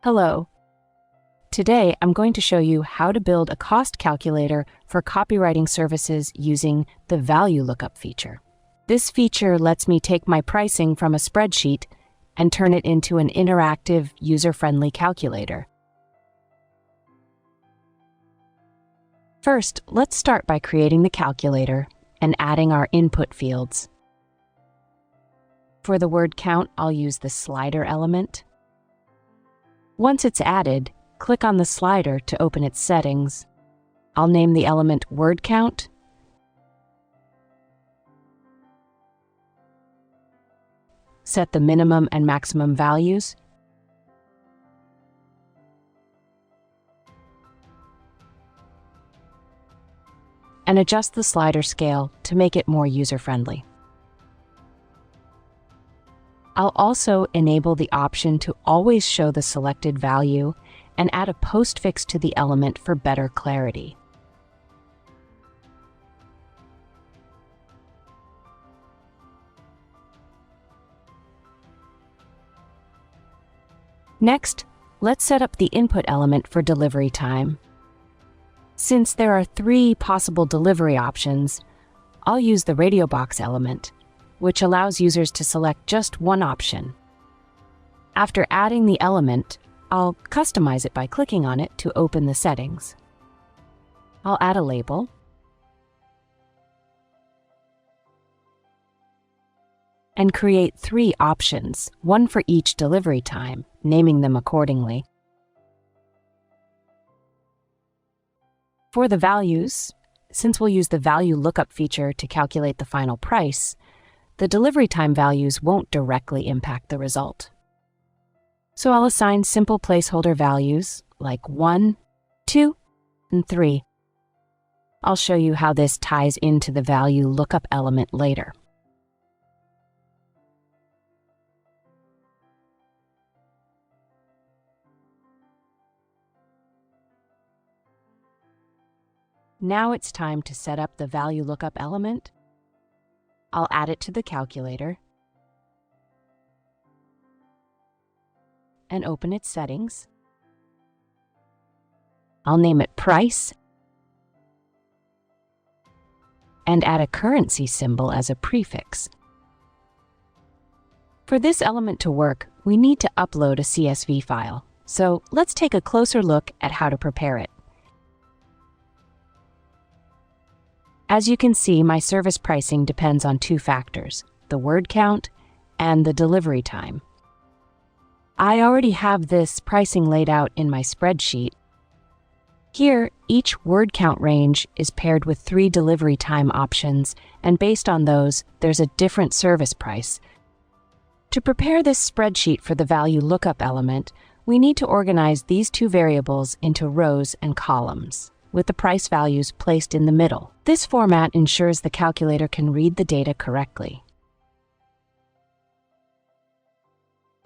Hello. Today, I'm going to show you how to build a cost calculator for copywriting services using the Value Lookup feature. This feature lets me take my pricing from a spreadsheet and turn it into an interactive, user-friendly calculator. First, let's start by creating the calculator and adding our input fields. For the word count, I'll use the slider element. Once it's added, click on the slider to open its settings. I'll name the element word count. Set the minimum and maximum values. And adjust the slider scale to make it more user-friendly. I'll also enable the option to always show the selected value and add a postfix to the element for better clarity. Next, let's set up the input element for delivery time. Since there are 3 possible delivery options, I'll use the radio box element, which allows users to select just one option. After adding the element, I'll customize it by clicking on it to open the settings. I'll add a label, and create 3 options, one for each delivery time, naming them accordingly. For the values, since we'll use the Value Lookup feature to calculate the final price, the delivery time values won't directly impact the result. So I'll assign simple placeholder values like 1, 2, and 3. I'll show you how this ties into the Value Lookup element later. Now it's time to set up the Value Lookup element. I'll add it to the calculator and open its settings. I'll name it Price and add a currency symbol as a prefix. For this element to work, we need to upload a CSV file. So let's take a closer look at how to prepare it. As you can see, my service pricing depends on 2 factors, the word count and the delivery time. I already have this pricing laid out in my spreadsheet. Here, each word count range is paired with 3 delivery time options, and based on those, there's a different service price. To prepare this spreadsheet for the Value Lookup element, we need to organize these 2 variables into rows and columns, with the price values placed in the middle. This format ensures the calculator can read the data correctly.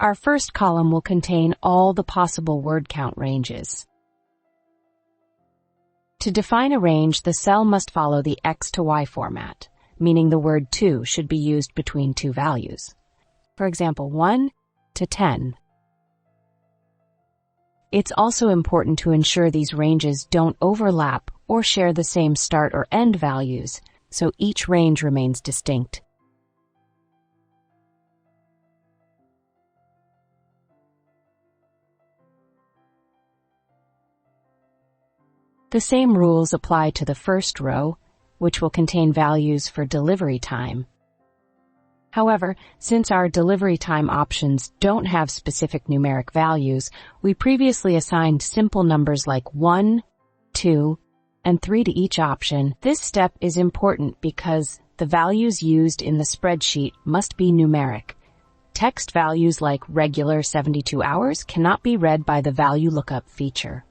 Our first column will contain all the possible word count ranges. To define a range, the cell must follow the X to Y format, meaning the word 2 should be used between 2 values. For example, 1 to 10. It's also important to ensure these ranges don't overlap or share the same start or end values, so each range remains distinct. The same rules apply to the first row, which will contain values for delivery time. However, since our delivery time options don't have specific numeric values, we previously assigned simple numbers like 1, 2, and 3 to each option. This step is important because the values used in the spreadsheet must be numeric. Text values like regular 72 hours cannot be read by the Value Lookup feature.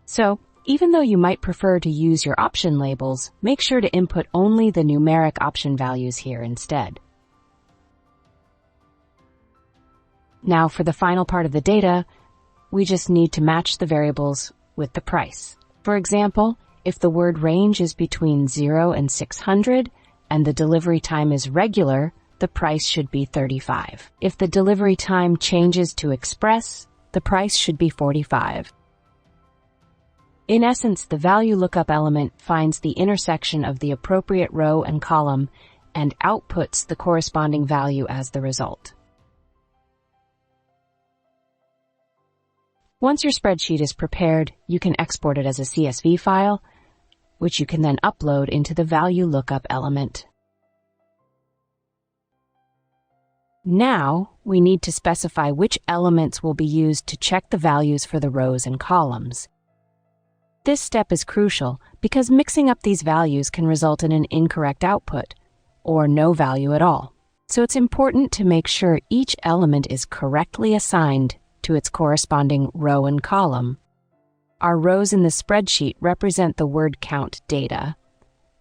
So, even though you might prefer to use your option labels, make sure to input only the numeric option values here instead. Now for the final part of the data, we just need to match the variables with the price. For example, if the word range is between 0 and 600 and the delivery time is regular, the price should be $35. If the delivery time changes to express, the price should be $45. In essence, the value lookup element finds the intersection of the appropriate row and column and outputs the corresponding value as the result. Once your spreadsheet is prepared, you can export it as a CSV file, which you can then upload into the value lookup element. Now, we need to specify which elements will be used to check the values for the rows and columns. This step is crucial because mixing up these values can result in an incorrect output, or no value at all. So it's important to make sure each element is correctly assigned to its corresponding row and column. Our rows in the spreadsheet represent the word count data,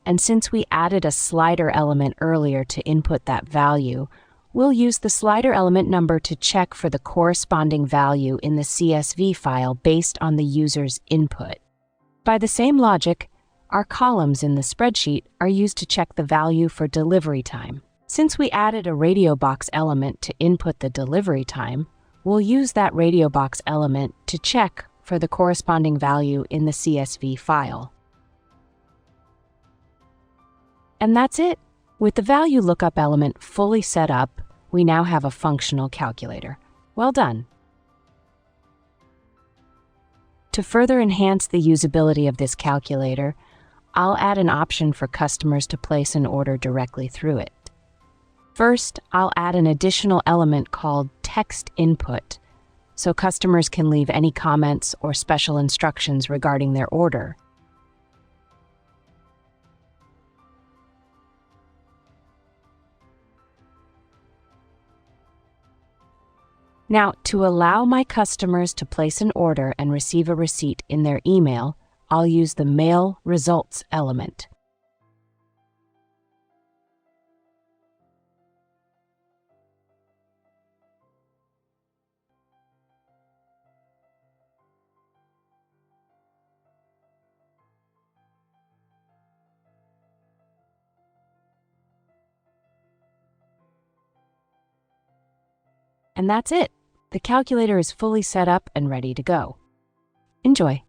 and since we added a slider element earlier to input that value, we'll use the slider element number to check for the corresponding value in the CSV file based on the user's input. By the same logic, our columns in the spreadsheet are used to check the value for delivery time. Since we added a radio box element to input the delivery time, we'll use that radio box element to check for the corresponding value in the CSV file. And that's it. With the value lookup element fully set up, we now have a functional calculator. Well done. To further enhance the usability of this calculator, I'll add an option for customers to place an order directly through it. First, I'll add an additional element called text input, so customers can leave any comments or special instructions regarding their order. Now, to allow my customers to place an order and receive a receipt in their email, I'll use the Mail Results element. And that's it. The calculator is fully set up and ready to go. Enjoy.